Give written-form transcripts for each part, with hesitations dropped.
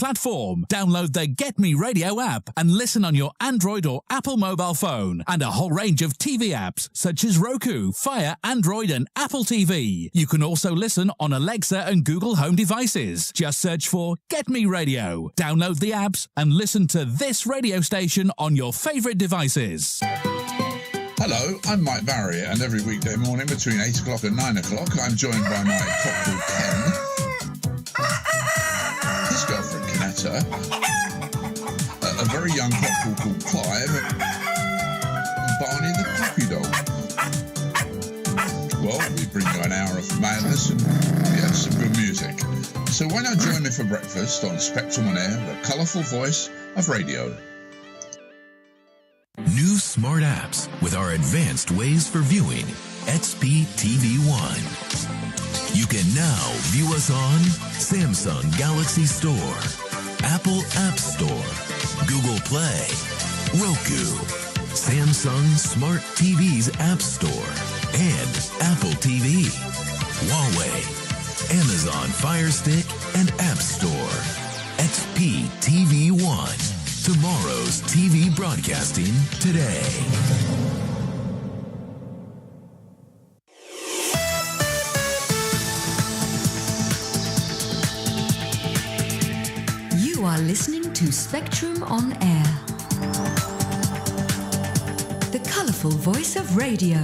platform. Download the Get Me Radio app and listen on your Android or Apple mobile phone, and a whole range of TV apps such as Roku, Fire, Android and Apple TV. You can also listen on Alexa and Google Home devices. Just search for Get Me Radio. Download the apps and listen to this radio station on your favourite devices. Hello, I'm Mike Barry, and every weekday morning between 8 o'clock and 9 o'clock, I'm joined by my cock called Ken, his girlfriend Canetta, a very young cock called Clive, and Barney the puppy dog. Well, we bring you an hour of madness and, yes, some good music. So why not join me for breakfast on Spectrum on Air, the colourful voice of radio. New smart apps with our advanced ways for viewing. XP TV One. You can now view us on Samsung Galaxy Store, Apple App Store, Google Play, Roku, Samsung Smart TV's App Store, and Apple TV, Huawei, Amazon Fire Stick, and App Store. XP TV One. Tomorrow's TV broadcasting today. You are listening to Spectrum on Air, the colourful voice of radio.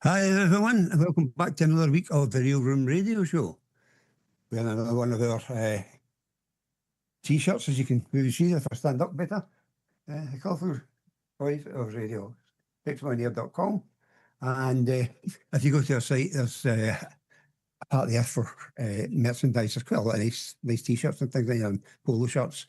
Hi everyone, and welcome back to another week of the Real Room Radio Show. We have another one of our t-shirts, as you can maybe see if I stand up better. The colourful voice of radio, spectrumonair.com. And if you go to our site, there's a part there for merchandise. There's quite a lot of nice t-shirts and things like that, and polo shirts,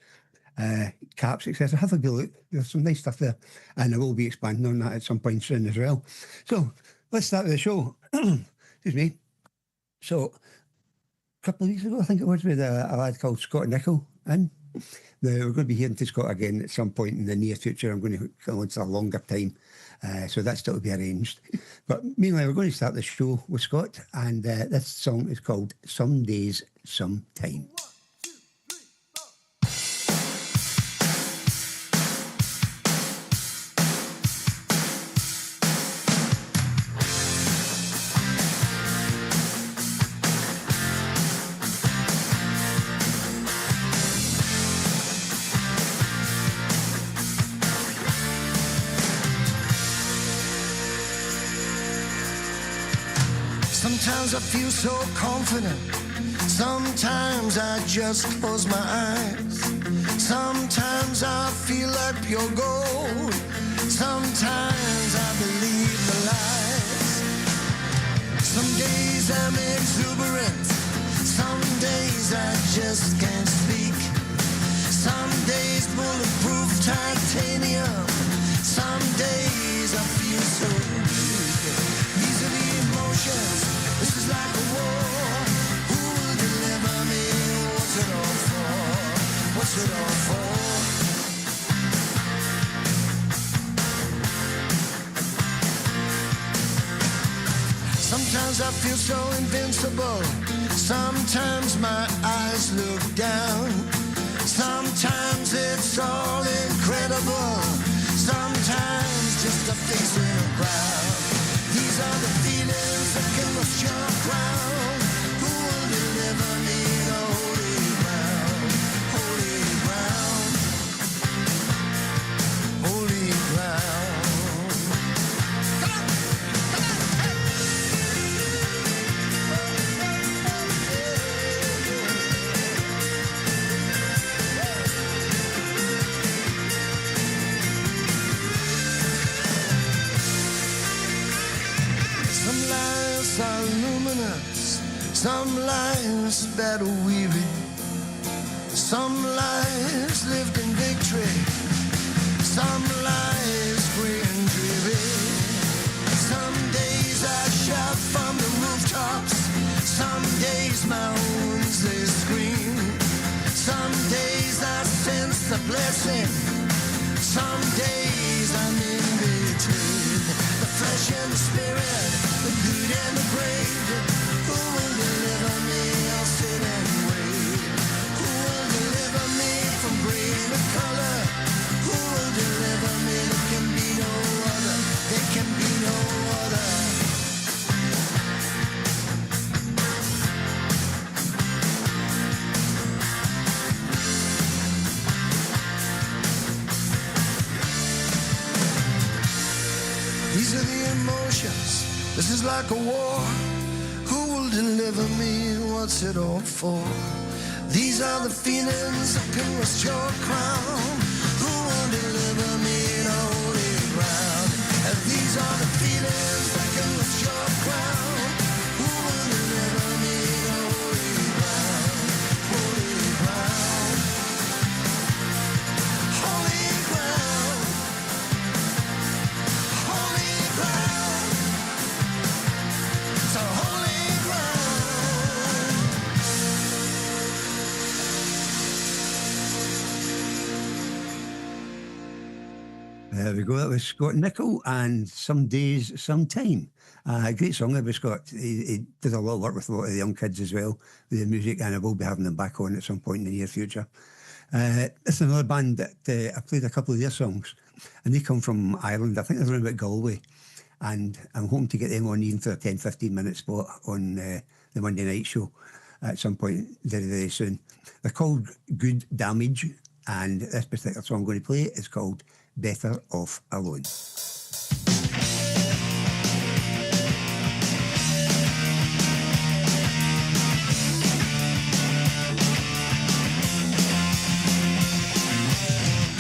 caps, etc. Have a good look. There's some nice stuff there, and I will be expanding on that at some point soon as well. So let's start with the show. Excuse me. So a couple of weeks ago, I think it was, with a lad called Scott Nichol in. We're going to be hearing to Scott again at some point in the near future. I'm going to go into a longer time, so that's still to be arranged. But meanwhile, we're going to start the show with Scott, and this song is called Some Days, Sometime. Sometimes I feel so confident. Sometimes I just close my eyes. Sometimes I feel like pure gold. Sometimes I believe the lies. Some days I'm exuberant. Some days I just can't speak. Some days bulletproof titanium. Some days I feel so weak. These are the emotions. This is like a war. Who will deliver me? What's it all for? What's it all for? Sometimes I feel so invincible. Sometimes my eyes look down. Sometimes it's all incredible. Sometimes just a face in the crowd. These are the feelings that can lift your crown. Who will deliver me the holy ground? Holy ground. Holy ground. Come on! Come on! Some lives are luminous, some lives that are weary, some lives live blessing. Some days I'm in between the flesh and the spirit, the good and the great. Who will deliver me? I'll sit and wait. Who will deliver me from gray to color? Who will deliver me? There can be no other. There can be no other. These are the emotions, this is like a war. Who will deliver me, what's it all for? These are the feelings that can rest your crown. Who will deliver me in holy ground? And these are the feelings that can rest your crown. Who will deliver me in holy ground? Holy ground. Holy ground. Holy ground. So holy ground. There we go. That was Scott Nicol and Some Days, Sometime. Great song there by Scott. He did a lot of work with a lot of the young kids as well, with the music, and I will be having them back on at some point in the near future. It's another band that I played a couple of their songs, and they come from Ireland. I think they're around about Galway, and I'm hoping to get them on even for a 10-15 minute spot on the Monday night show at some point very, very soon. They're called Good Damage, and this particular song I'm going to play is called Better Off Alone.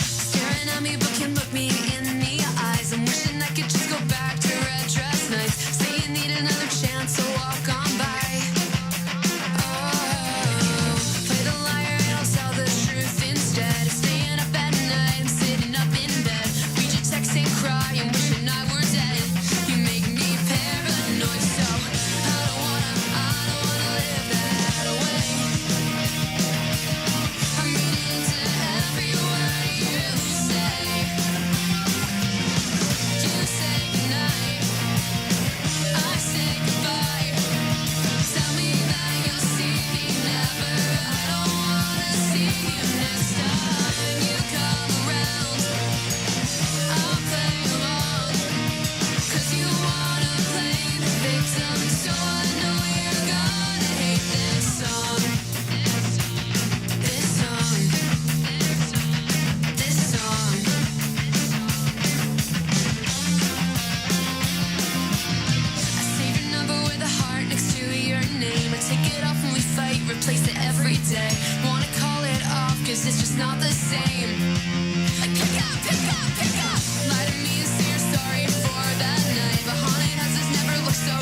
Staring at me, but can't look me in the eyes. I'm wishing I could just go back to red dress nights. Say you need another chance to walk on by. Oh, play the liar and I'll tell the truth instead. Staying up at night, I'm sitting up in bed. Read your text and cry, I'm wishing I were dead. You make me paranoid, so I don't wanna live that way. I'm reading into every word you say. You say goodnight, I say goodbye. Tell me that you'll see me never. I don't wanna see you next time you come around. I'll play along, 'cause you wanna play the victim. So I know you're gonna hate this song. This song. This song. I save your number with a heart next to your name. I take it off when we fight, replace it every day. Wanna call it off, 'cause it's just not the same. Like pick up, pick up, pick up. Lie to me and say you're sorry for that night. But haunted houses never look so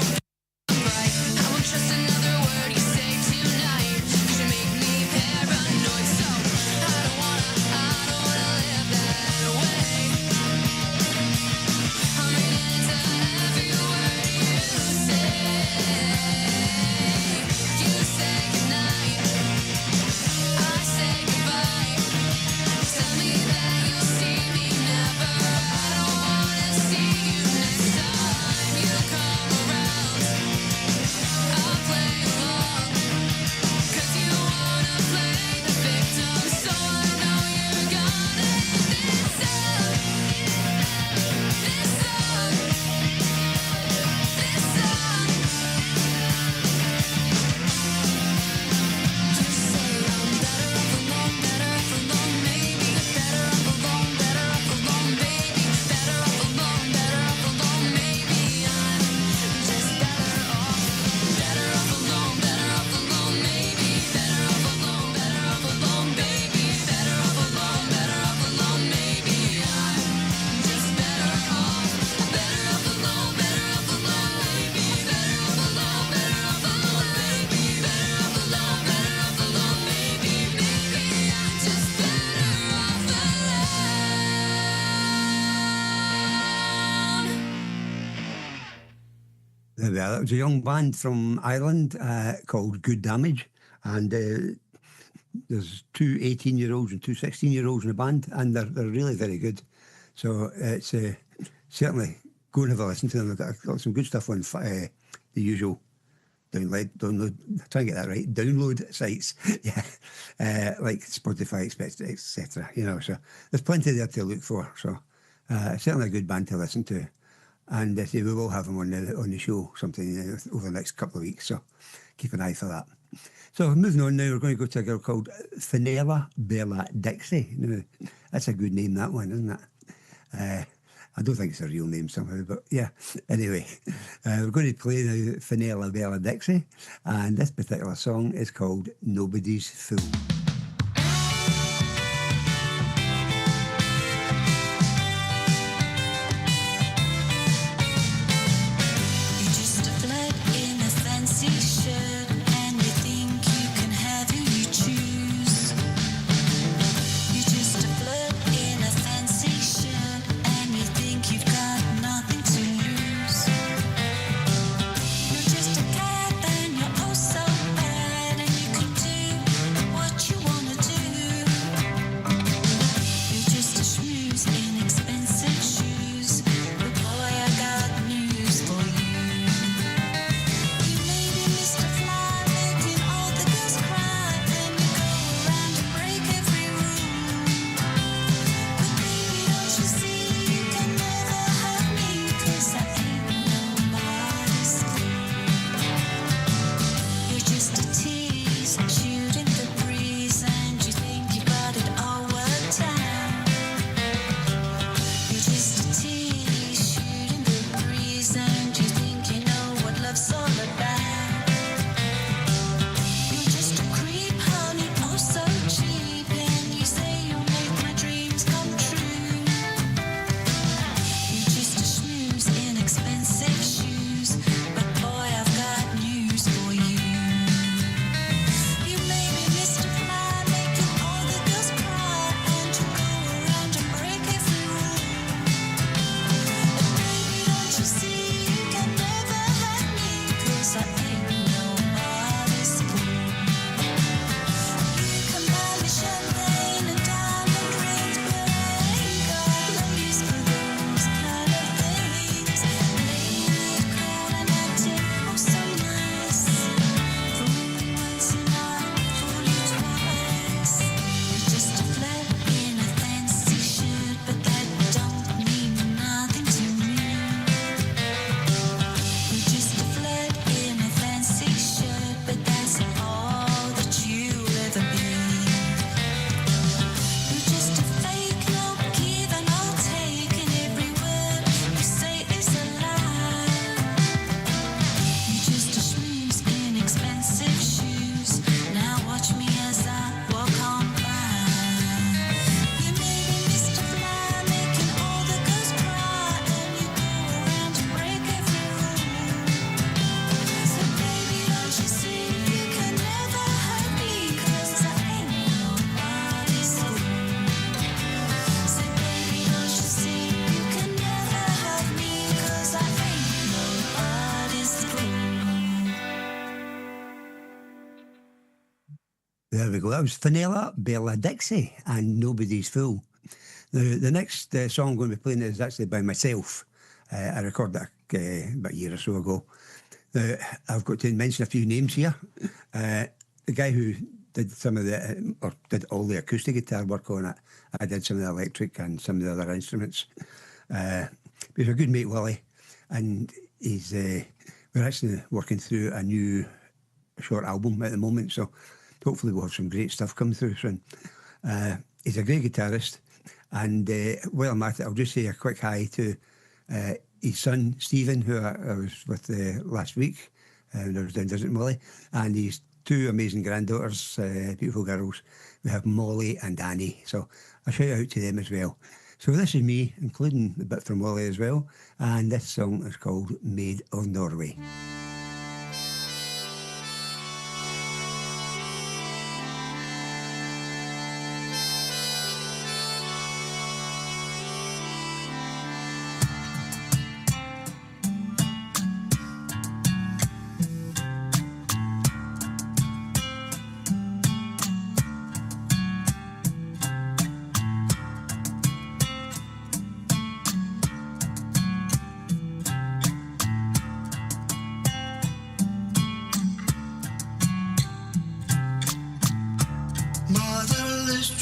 bright. I won't trust another word you say tonight, 'cause you make me paranoid. So I don't wanna live that way. I'm reading into every word you say. You say goodnight, I say goodbye. Tell me that you'll see me never. I don't wanna see you next time you come around. I'll play along, 'cause you wanna play the victim. So I know you're gonna hate this song. This song. This song. You say I'm better off alone, maybe. Better off alone, baby. Better off alone, maybe. I'm just better off alone, maybe. Better off alone, baby. Better off alone, maybe. I'm just better off alone, maybe. Better off alone, baby. Better off alone, maybe. Better off alone, maybe. Maybe I'm just better off alone. There we are. That was a young band from Ireland called Good Damage, and there's two 18-year-olds and two 16-year-olds in the band, and they're really very good. So it's certainly go and have a listen to them. They've got some good stuff on the usual download. Try and get that right. Download sites, yeah, like Spotify, etc. You know, so there's plenty there to look for. So certainly a good band to listen to, and we will have them on the show something over the next couple of weeks. So keep an eye for that. So moving on now, we're going to go to a girl called Fenella Bella Dixie. Now, that's a good name, that one, isn't it? I don't think it's a real name somehow, but yeah. Anyway, we're going to play now Fenella Bella Dixie, and this particular song is called Nobody's Fool. There we go. That was Fenella Bella Dixie and Nobody's Fool. Now, the next song I'm going to be playing is actually by myself. I recorded that about a year or so ago. Now, I've got to mention a few names here. The guy who did some of the, or did all the acoustic guitar work on it. I did some of the electric and some of the other instruments. He's a good mate, Willie, and he's we're actually working through a new short album at the moment, so hopefully we'll have some great stuff come through soon. He's a great guitarist, and while I'm at it, I'll just say a quick hi to his son, Stephen, who I was with last week when I was down visiting Willie, and his two amazing granddaughters, beautiful girls. We have Molly and Annie, so a shout out to them as well. So this is me, including a bit from Willie as well, and this song is called Maid of Norway.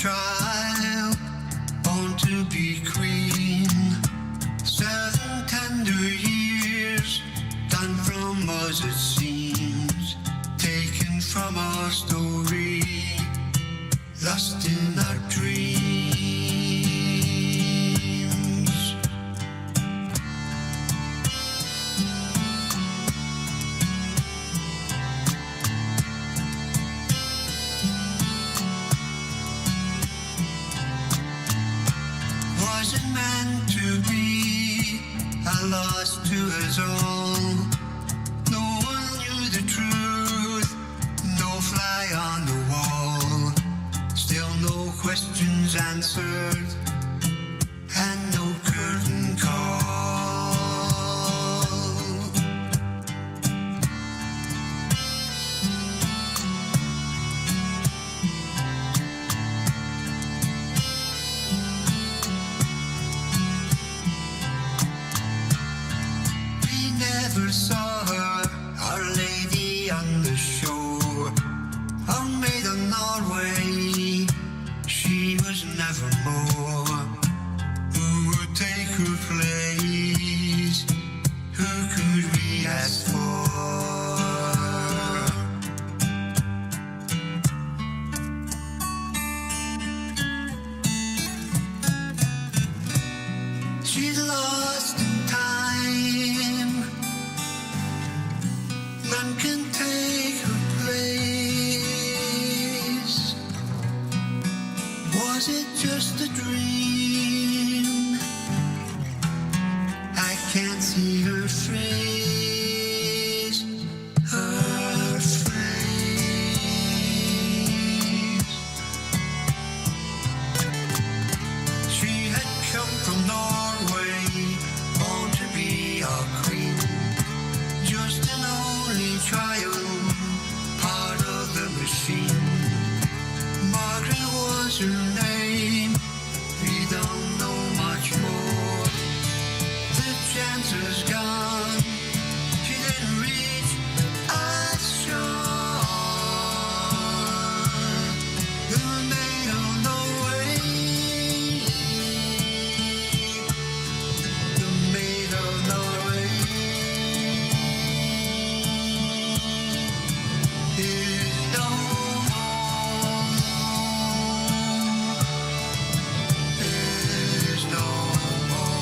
child, born to be queen. 7 tender years, done from us it seems, taken from our story, lost in our dreams. Wasn't meant to be, a loss to us all. No one knew the truth, no fly on the wall. Still no questions answered, and no curtain call. We never saw her, Our Lady on the shore, our maid of Norway. She was never more. Who would take her place? Who could we ask for? She's lost in time. None can take her place. Was it just a dream? I can't see her face. Her face. She had come from Norway, born to be our queen. Just an only child, part of the machine. Margaret was her name, we don't know much more. The chance is gone, she didn't reach us shore. The maid of Norway, the maid of Norway is no more. Is no more.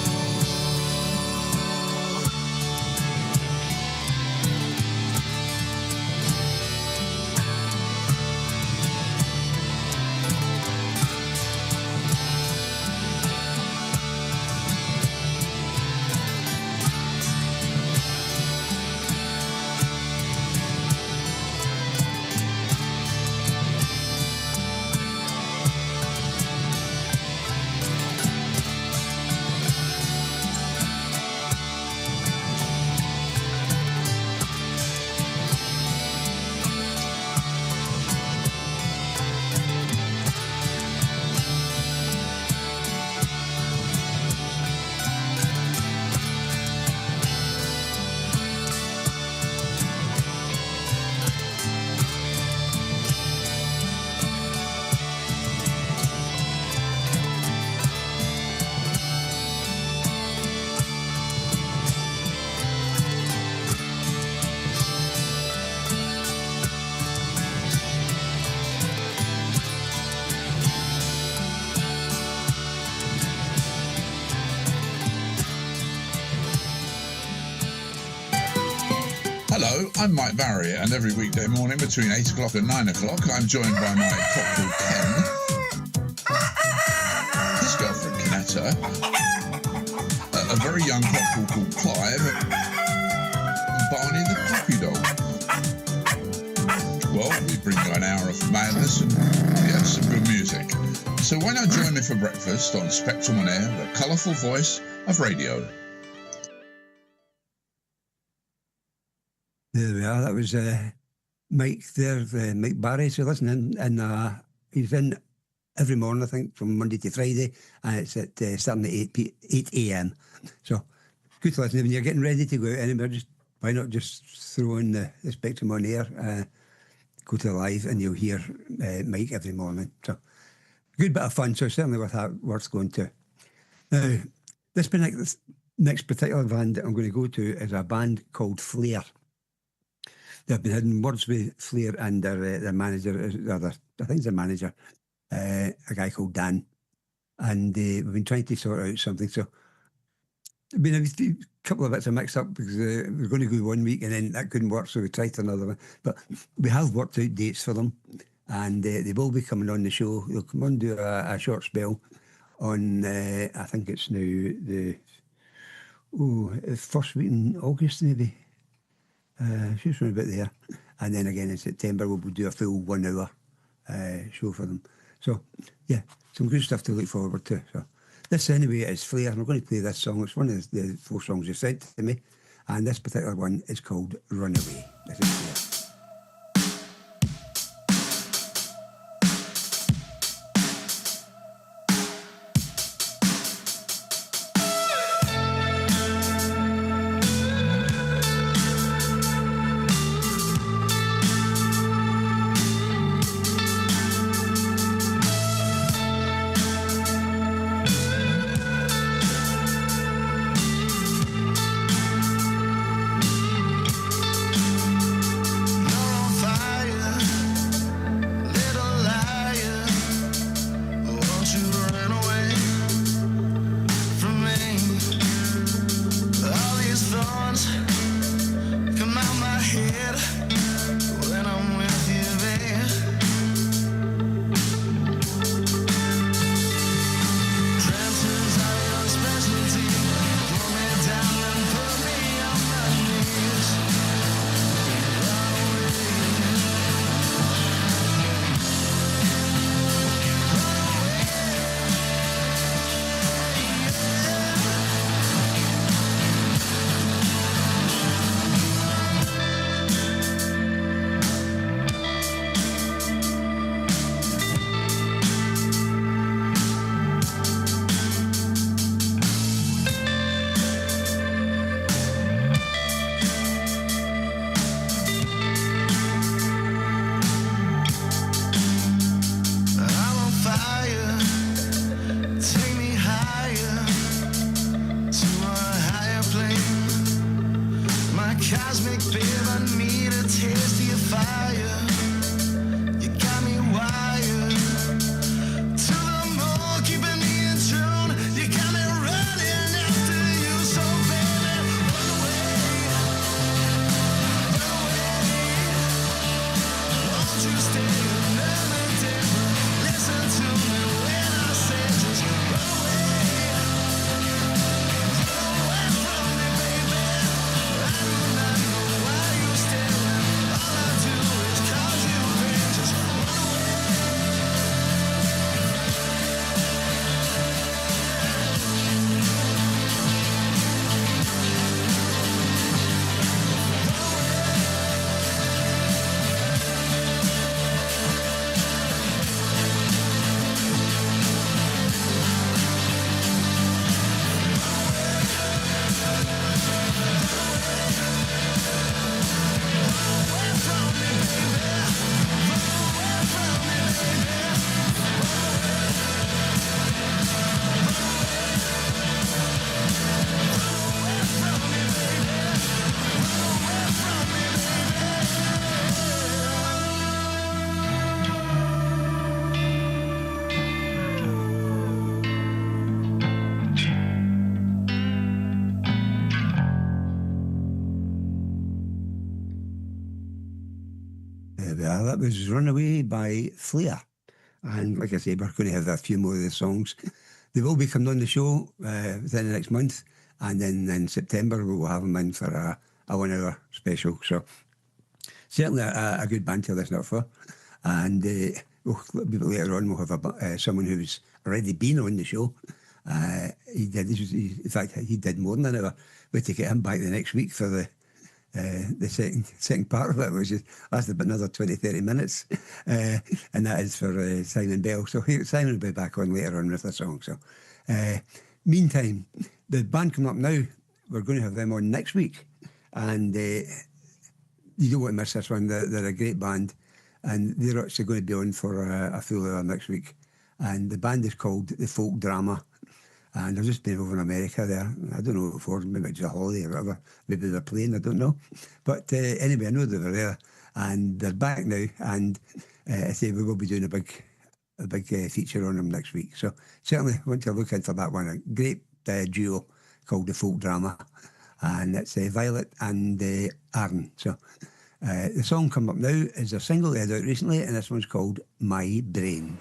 Hello, I'm Mike Barry, and every weekday morning between 8 o'clock and 9 o'clock, I'm joined by my cock called Ken, his girlfriend Canetta, a very young cock called Clive, and Barney the puppy dog. Well, we bring you an hour of madness and, yes, some good music. So why not join me for breakfast on Spectrum on Air, the colourful voice of radio. There we are. That was Mike there, Mike Barry. So listening, and he's in every morning, I think, from Monday to Friday, and it's at starting at 8 a.m. So good to listen. When you're getting ready to go out anywhere, just why not just throw in the Spectrum on Air, go to live, and you'll hear Mike every morning. So good bit of fun, so certainly worth going to. Now, this next particular band that I'm going to go to is a band called Flair. They've been having words with Flair and their manager, I think it's their manager, a guy called Dan. And we've been trying to sort out something. So there's been a couple of bits of mix up because we were going to go one week and then that couldn't work, so we tried another one. But we have worked out dates for them, and they will be coming on the show. They'll come on and do a short spell on, I think it's now the first week in August, maybe. Just around about there. And then again in September, we'll do a full 1 hour show for them. So, yeah, some good stuff to look forward to. So, this anyway is Flair. We're going to play this song. It's one of the 4 songs you sent to me. And this particular one is called Runaway. This is Flair. That was Runaway by Flair. And like I say, we're going to have a few more of the songs. They will be coming on the show within the next month. And then in September, we will have them in for a 1 hour special. So certainly a good band to listen up for. And later on, we'll have someone who's already been on the show. In fact, he did more than an hour. We to get him back the next week for the second part of it, which is lasted about another 20-30 minutes, and that is for Simon Bell. So Simon will be back on later on with a song. So meantime, the band coming up now, we're going to have them on next week, and you don't want to miss this one. They're a great band, and they're actually going to be on for a full hour next week, and the band is called The Folk Drama. And I've just been over in America there. I don't know what for, maybe it's a holiday or whatever. Maybe they're playing, I don't know. But anyway, I know they were there, and they're back now. And I say we will be doing a big feature on them next week. So certainly want to look into that one. A great duo called The Folk Drama, and it's Violet and Aaron. So the song coming up now is a single they had out recently, and this one's called My Brain.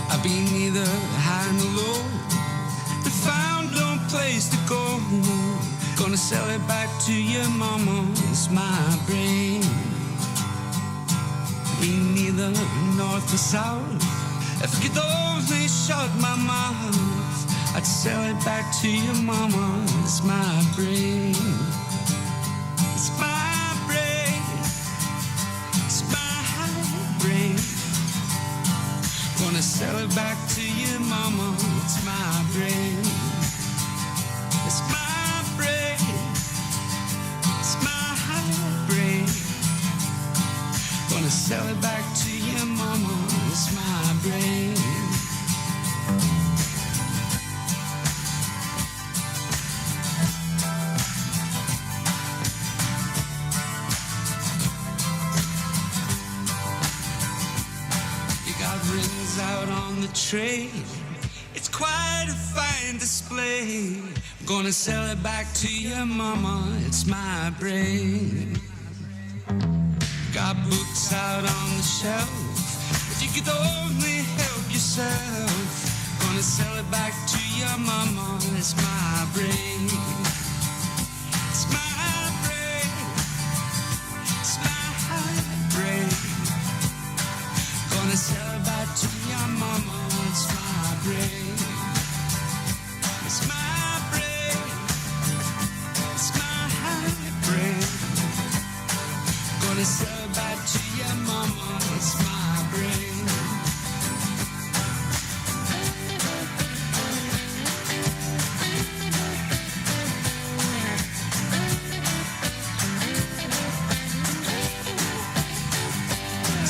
I've been neither high nor low, but found no place to go. Gonna sell it back to your mama, it's my brain. Been neither north or south, if I could only shut my mouth, I'd sell it back to your mama, it's my brain. It's my brain, it's my brain. Gonna sell it back to your mama, it's my brain. It's my brain, it's my brain. Gonna sell it back to your mama, it's my brain. You got rings out on the tray, it's quite a fine display. I'm gonna sell it back to your mama, it's my brain. Got books out on the shelf, if you could only help yourself. Gonna sell it back to your mama, it's my brain. It's my brain, it's my brain. Gonna sell it back to your mama, it's my brain. It's my brain, it's my brain. Gonna sell it back to your mama, it's my brain.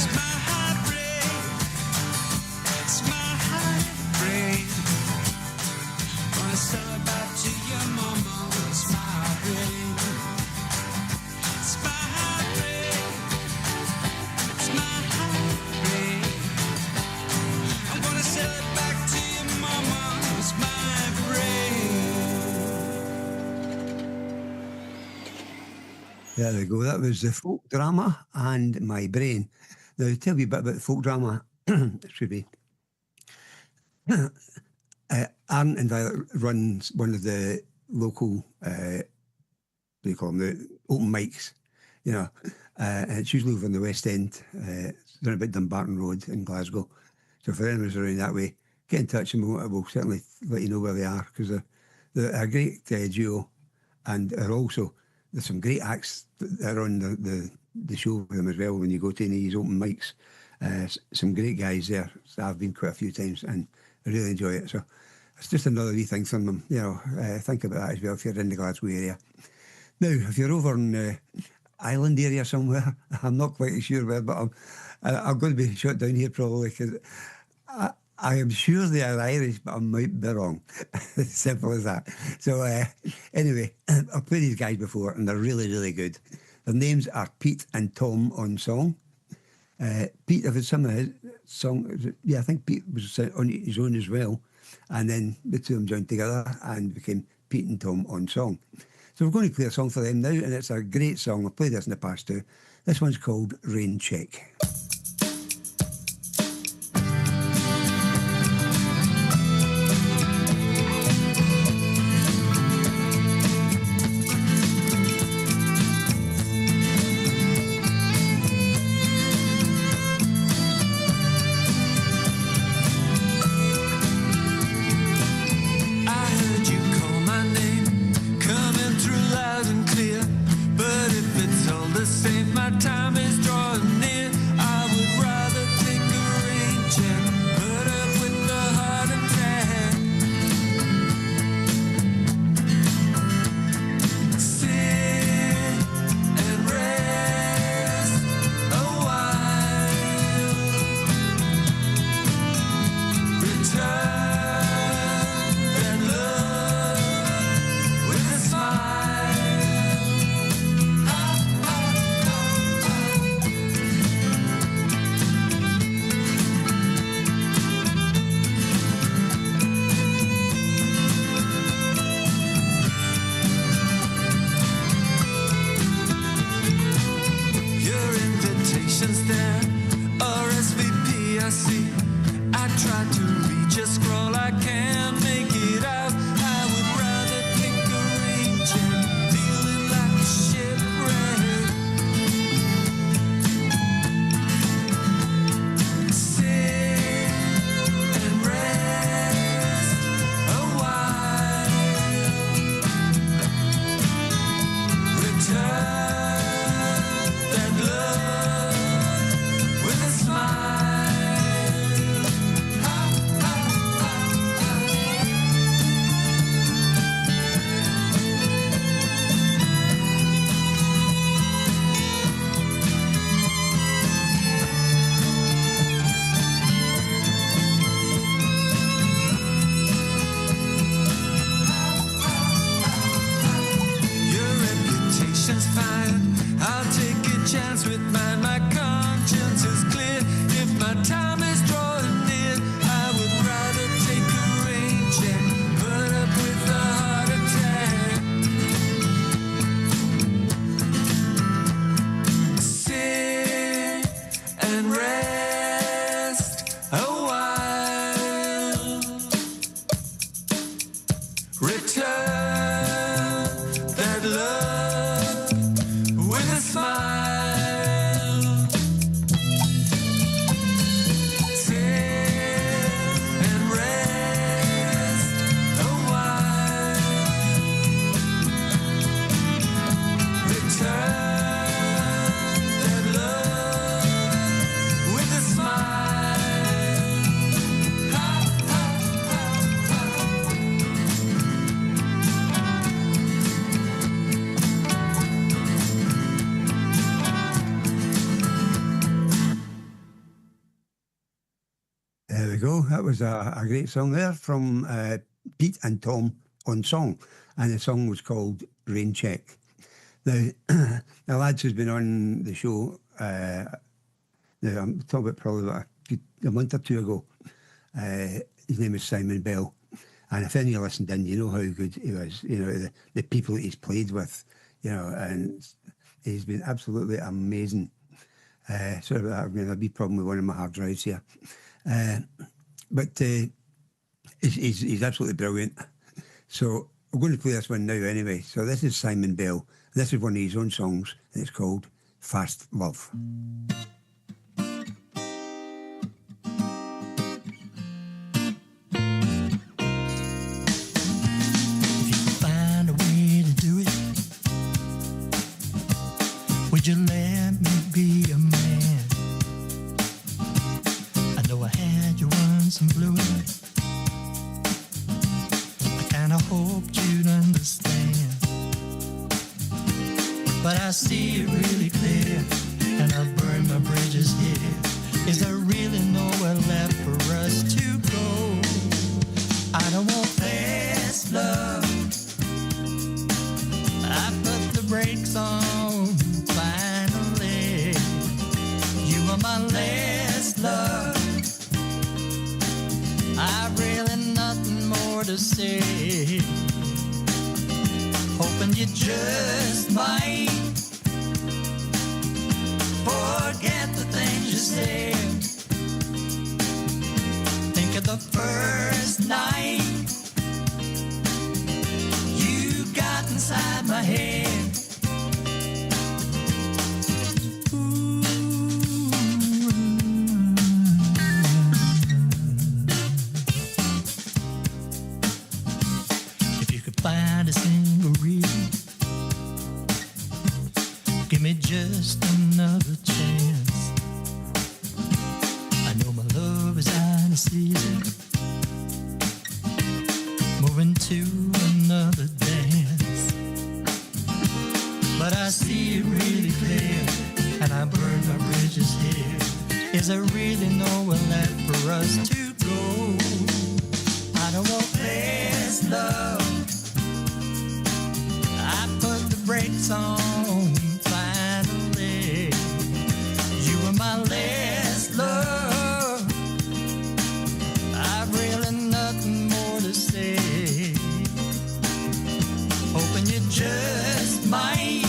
It's my brain, it's my brain. Gonna sell it back to your mama, it's my brain. It's my brain, it's my brain. I'm gonna sell it back to your mama, it's my brain. There we go. That was The Folk Drama and My Brain. Now, to tell you a bit about the folk drama, it should be. Aaron and Violet runs one of the local, what do you call them, the open mics, you know, and it's usually over in the West End, around about Dumbarton Road in Glasgow. So for anyone who's around that way, get in touch and we'll certainly let you know where they are, because they're a great duo, and are also, there's some great acts that are on the show with them as well when you go to any of these open mics. Some great guys there. So I've been quite a few times and I really enjoy it. So it's just another wee thing from them. You know, think about that as well if you're in the Glasgow area. Now, if you're over in Island area somewhere, I'm not quite sure where, but I'm going to be shut down here probably, because I am sure they are Irish, but I might be wrong. Simple as that. So anyway, I've played these guys before and they're really, really good. Their names are Pete and Tom on song. Pete, if it's some of his song, yeah, I think Pete was on his own as well. And then the two of them joined together and became Pete and Tom on song. So we're going to play a song for them now, and it's a great song. I've played this in the past too. This one's called Rain Check. But if it's all the same, my time is drawing near. I hands with mine. My conscience is clear. If my time is drawing near, I would rather take a rain check, burn up with a heart attack. Sit and rest a while. Return that love with a smile. Sit and rest a while. Return that love with a smile. Ha, ha, ha, ha. There we go. That was a great song there from Pete and Tom on song. And the song was called Rain Check. Now, the lads who's been on the show, now I'm talking about probably about a month or two ago. His name is Simon Bell. And if any of you listened in, you know how good he was. You know, the people that he's played with, you know, and he's been absolutely amazing. Sorry about that. I've got a wee problem with one of my hard drives here. But he's absolutely brilliant. So we're going to play this one now anyway. So this is Simon Bell. This is one of his own songs, and it's called Fast Love. If you could find a way to do it, would you let me be a man? I know I had you once and blew it. I kinda hoped you'd understand, but I see it really clear, and I've burned my bridges here. Is there really nowhere left for us to go? I don't want fast love. I put the brakes on finally. You are my last love. I've really nothing more to say. Hoping you just might forget the things you said. Think of the first night you got inside my head. If you could find a single reason, give me just another chance. I know my love is out of season, moving to another dance. But I see it really clear, and I burn my bridges here. Is there really nowhere left for us to go? I don't want fast love. I put the brakes on finally. You were my last love. I've really nothing more to say. Hoping you just might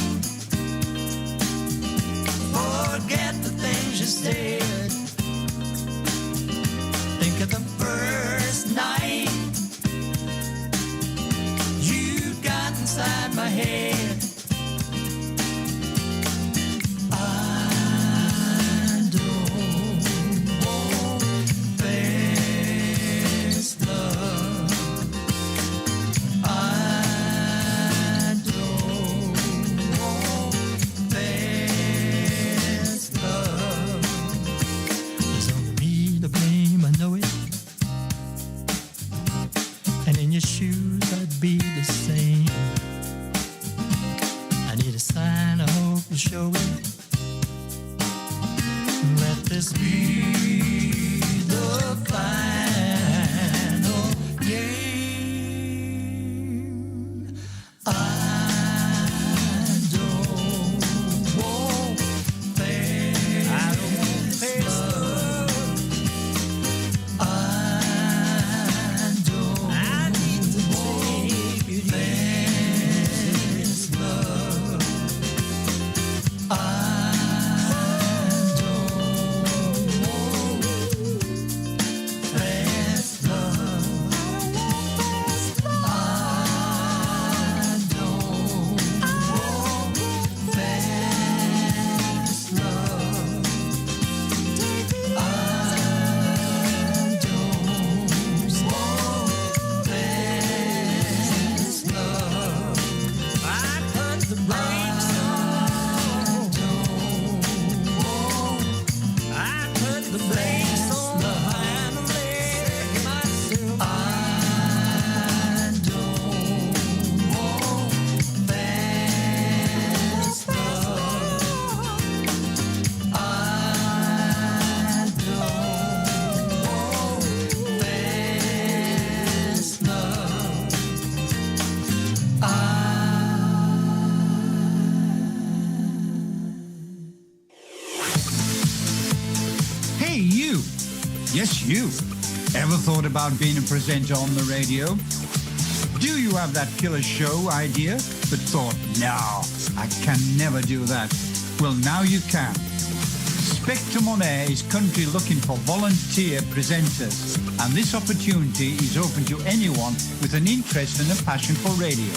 forget the things you said. Think of the first night you got inside my head. I don't want fast love. I don't want fast love. There's only me to blame, I know it. And in your shoes I'd be the same. I need a sign, I hope you show it. Let this be the final game. I don't want fast the brakes on. I put the brakes on the family myself. I don't want fast love. I don't want fast love. Hey, you! Yes, you! Ever thought about being a presenter on the radio? Do you have that killer show idea, but thought, no, I can never do that? Well, now you can. Spectrum On Air is currently looking for volunteer presenters, and this opportunity is open to anyone with an interest and a passion for radio.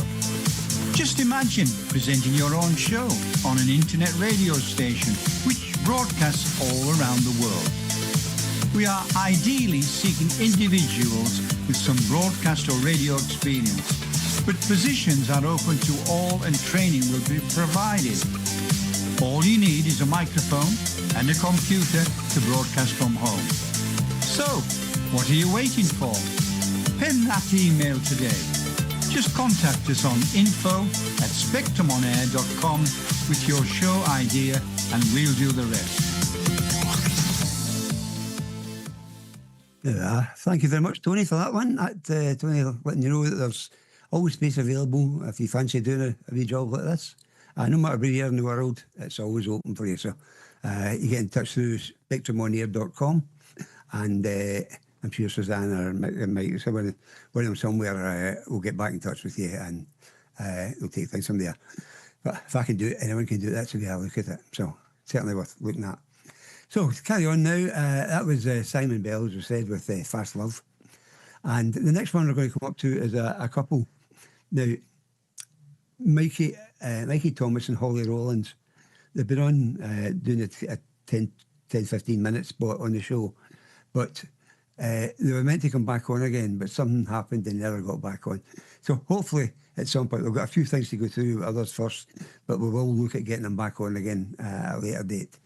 Just imagine presenting your own show on an internet radio station which broadcasts all around the world. We are ideally seeking individuals with some broadcast or radio experience, but positions are open to all and training will be provided. All you need is a microphone and a computer to broadcast from home. So, what are you waiting for? Pen that email today. Just contact us on info@spectrumonair.com with your show idea and we'll do the rest. Yeah, thank you very much, Tony, for that one. Tony, letting you know that there's always space available if you fancy doing a wee job like this. No matter where you are in the world, it's always open for you. So you get in touch through spectrumonair.com, and I'm sure Susanna or Mike, one of them somewhere will get back in touch with you, and we'll take things from there. But if I can do it, anyone can do it. That's the way I look at it. So certainly worth looking at. So to carry on now, that was Simon Bell, as we said, with Fast Love. And the next one we're going to come up to is a couple. Now, Mikey Thomas and Holly Rollins, they've been on doing a 10-15 minute spot on the show, but they were meant to come back on again, but something happened and never got back on. So hopefully at some point, we've got a few things to go through with others first, but we will look at getting them back on again at a later date.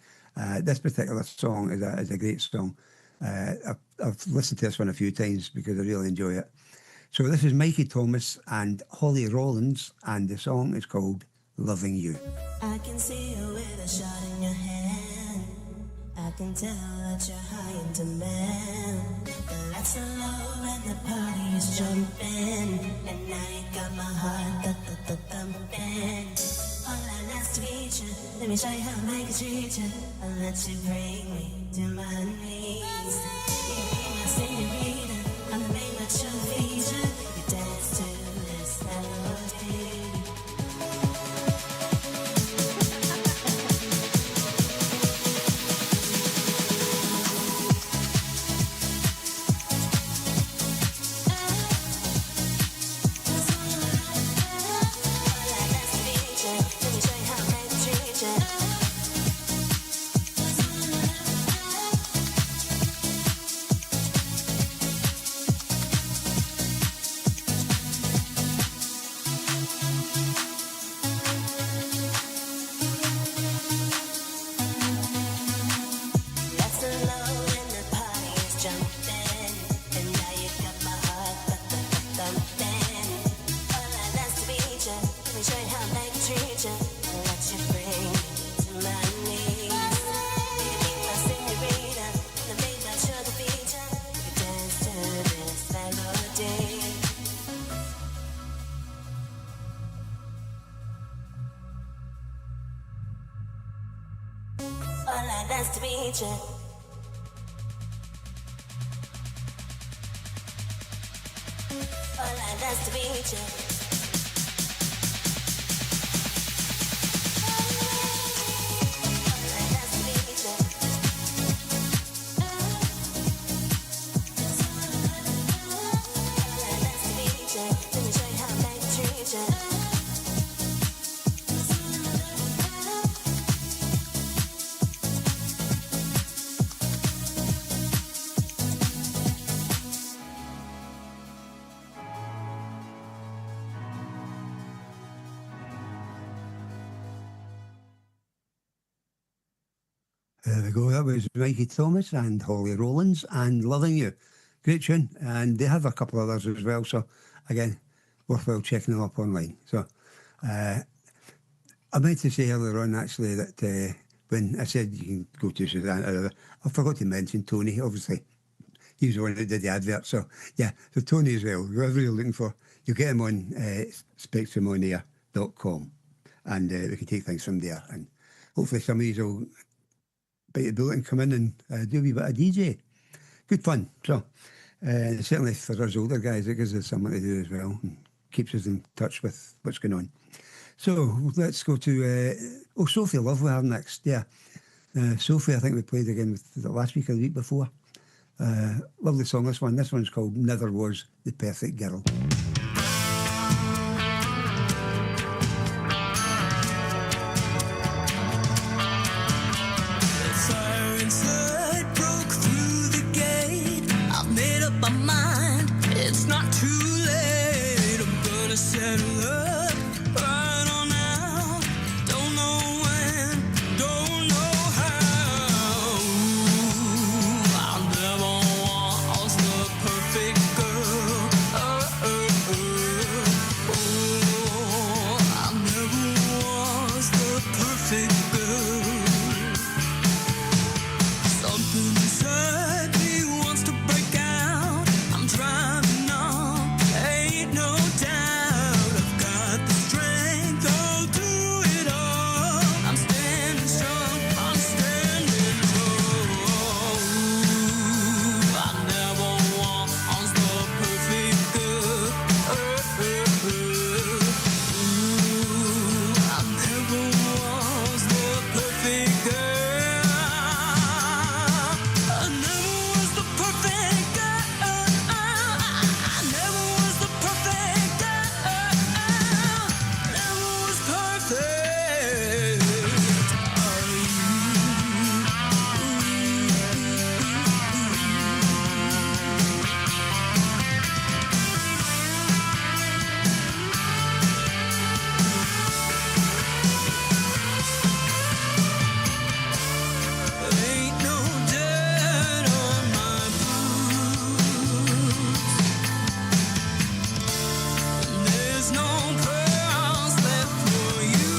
This particular song is a great song. I've listened to this one a few times because I really enjoy it. So this is Mikey Thomas and Holly Rollins, and the song is called Loving You. I can see you with a shot in your hand. I can tell that you're high in demand. The lights are low and the party is jumping, and now you got my heart thumping. All I last to meet you, let me show you how I can treat you. I'll let you bring me to my knees. You be my senorita, I'll make my true feature. You dance to this melody. Nice to meet you. Hola, nice to meet you. There we go. That was Mikey Thomas and Holly Rollins and Loving You. Great tune. And they have a couple others as well. So, again, worthwhile checking them up online. So, I meant to say earlier on, actually, that when I said you can go to Sudan, I forgot to mention Tony, obviously. He's the one that did the advert. So, yeah, so Tony as well. Whoever you're looking for, you get him on spectrumonair.com. And we can take things from there. And hopefully some of these will bite the bullet and come in and do a wee bit of DJ. Good fun. So, certainly for us older guys, it gives us something to do as well and keeps us in touch with what's going on. So, let's go to, Sophie Love we have next. Yeah. Sophie, I think we played again with last week or the week before. Lovely song, this one. This one's called Never Was the Perfect Girl. It's not too late. I'm gonna settle up right on now. Don't know when, don't know how. I never was the perfect girl. I never was the perfect girl. Something inside me wants to break out. I'm trying. Ain't no doubt I've got the strength, I'll do it all. I'm standing strong, I'm standing tall. I never was the perfect girl. I never was the perfect girl. I never was the perfect girl. I never was the perfect girl. Never was perfect. Ain't no dirt on my boots. There's no pearls left for you.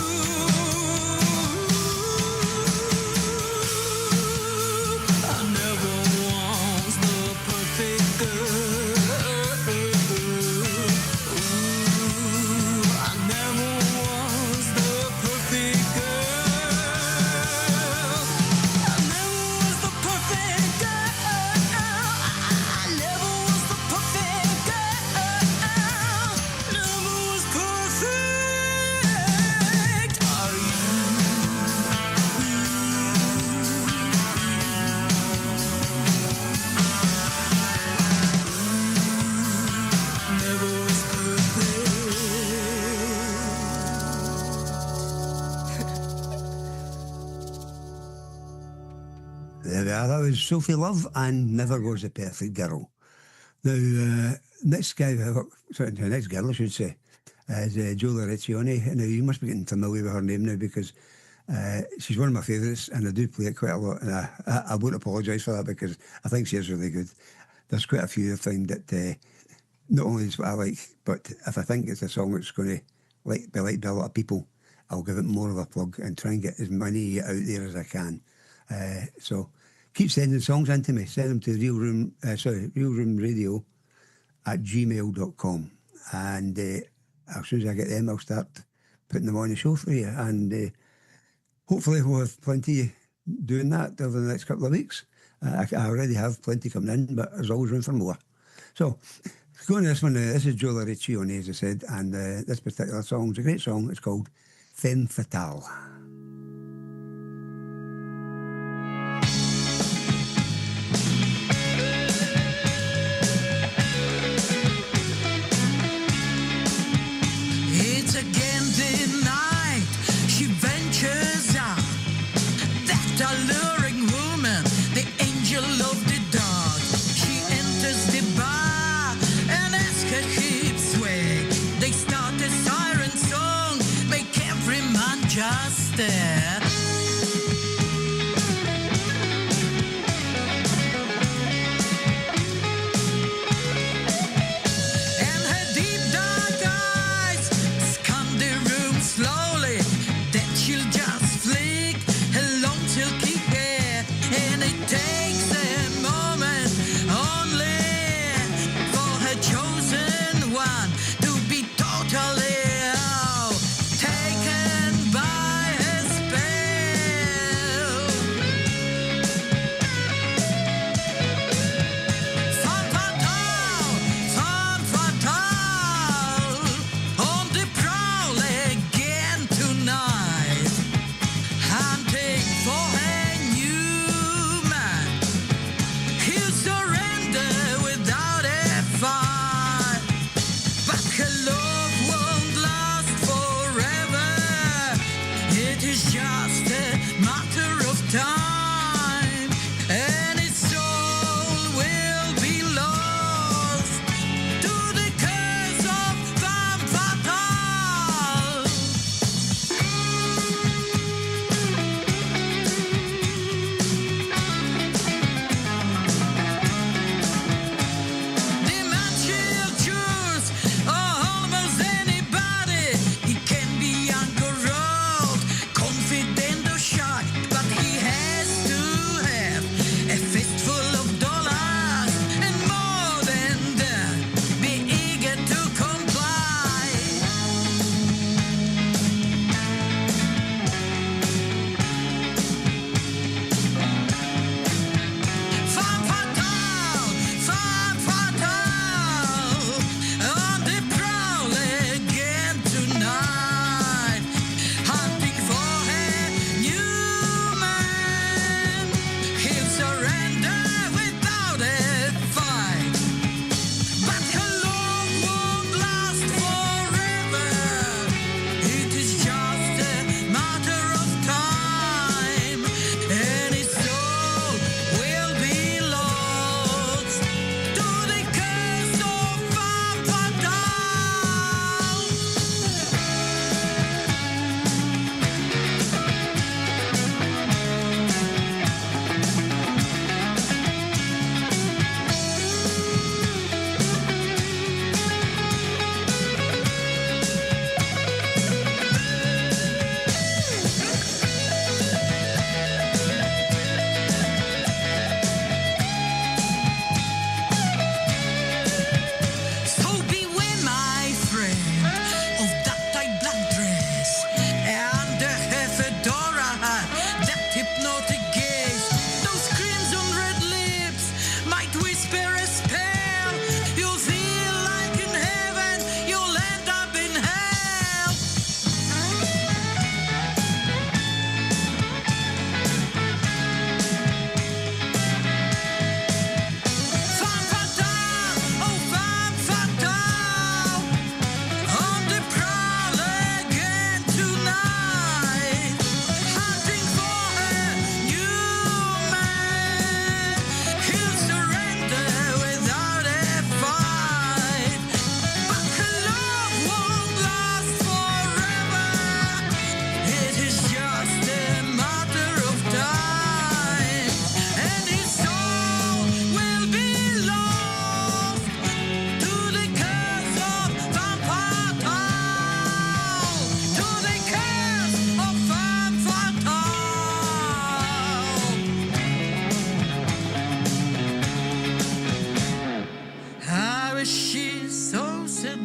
I never was the perfect girl. I never was the perfect girl. I never was the perfect girl. I never was the perfect girl. Never was perfect. Are you? Never was perfect. There we are. That was Sophie Love and Never Was a Perfect Girl. Now, next guy, sorry, the next girl, I should say, is Giulia Riccioni. Now, you must be getting familiar with her name now because she's one of my favourites and I do play it quite a lot. And I won't apologise for that because I think she is really good. There's quite a few I find that not only is what I like, but if I think it's a song that's going to be liked by a lot of people, I'll give it more of a plug and try and get as many out there as I can. So keep sending songs in to me. Send them to realroomradio@gmail.com. And as soon as I get them, I'll start putting them on the show for you. And hopefully we'll have plenty doing that over the next couple of weeks. I already have plenty coming in, but there's always room for more. So going to this one, this is Giulia Riccioni, as I said, and this particular song is a great song. It's called Femme Fatale. It's again the night she ventures out. That alluring woman, the angel of the dark. She enters the bar and asks her cheap swag. They start a siren song, make every man just stare.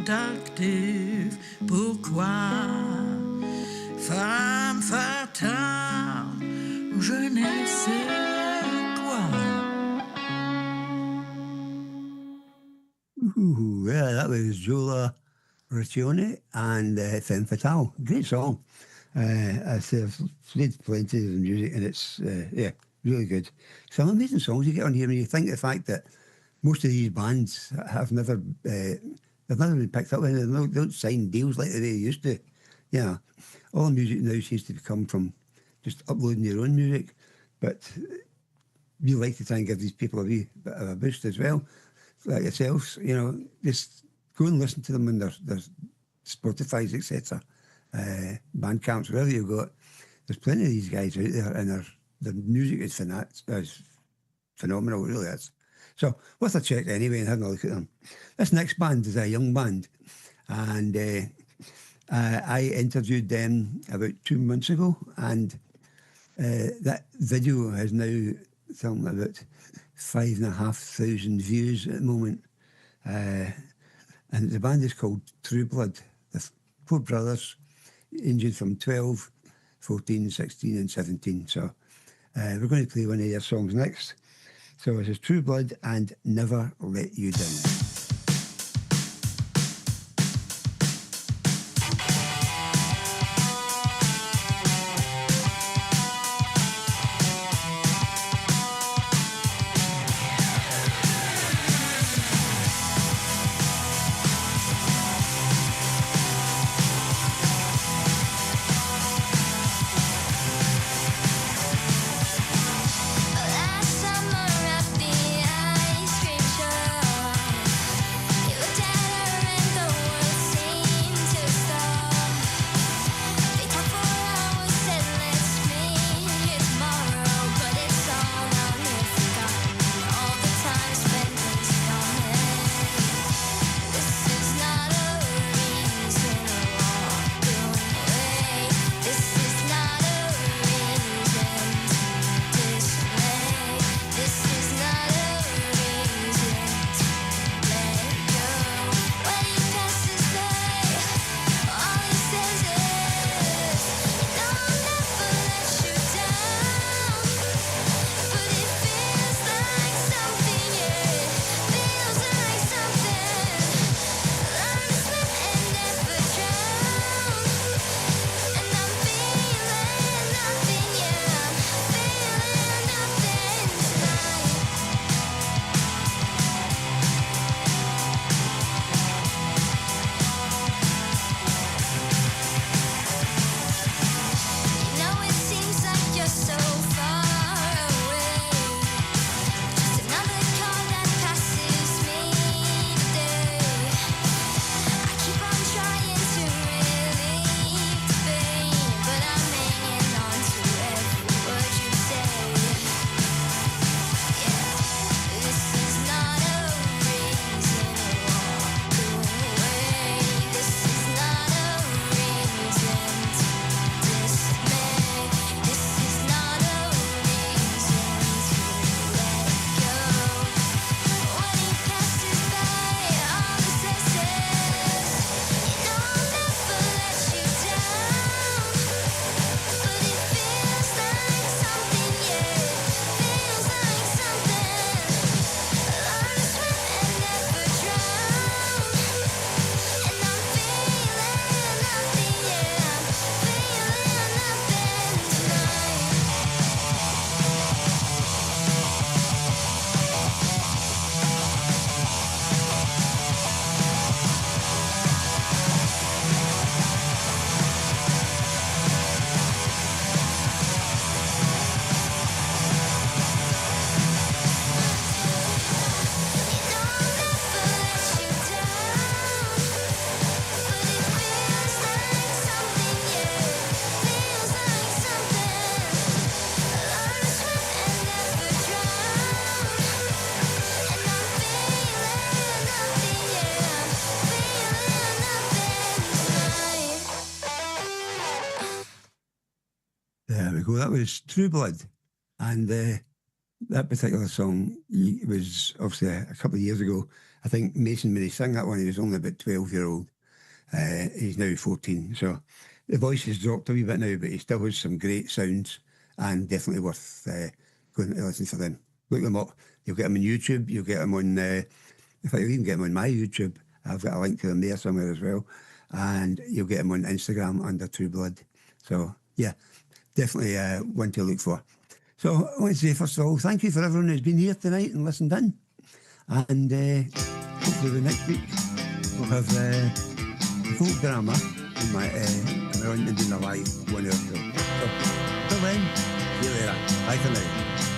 active. Pourquoi, femme fatale, je ne sais quoi. Ooh, yeah, that was Jola Racione and Femme Fatale. Great song. I've played plenty of the music and it's, yeah, really good. Some amazing songs you get on here when you think the fact that most of these bands have never, they've never been picked up and they don't sign deals like they used to. Yeah, all the music now seems to come from just uploading your own music, but we like to try and give these people a wee bit of a boost as well. Like yourselves, you know, just go and listen to them on their Spotify's, etc. Bandcamps, wherever you got. There's plenty of these guys out there, and their music is phenomenal, it really is. So, worth a check anyway and having a look at them. This next band is a young band, and I interviewed them about 2 months ago, and that video has now something about 5,500 views at the moment. And the band is called True Blood. The four brothers, ranging from 12, 14, 16 and 17. So we're going to play one of their songs next. So this is True Blood and Never Let You Down. Last summer at the ice cream There we go. That was True Blood. And that particular song was obviously a couple of years ago. I think Mason, when he sang that one, he was only about 12-year-old. He's now 14, so the voice has dropped a wee bit now, but he still has some great sounds and definitely worth going to listen to them. Look them up. You'll get them on YouTube. You'll get them on, in fact, you'll even get them on my YouTube. I've got a link to them there somewhere as well. And you'll get them on Instagram under True Blood. So, yeah, definitely one to look for. So, I want to say, first of all, thank you for everyone who's been here tonight and listened in. And hopefully the next week we'll have folk drama in my around and doing a live 1 hour show. So, till then, see you later. Bye for now.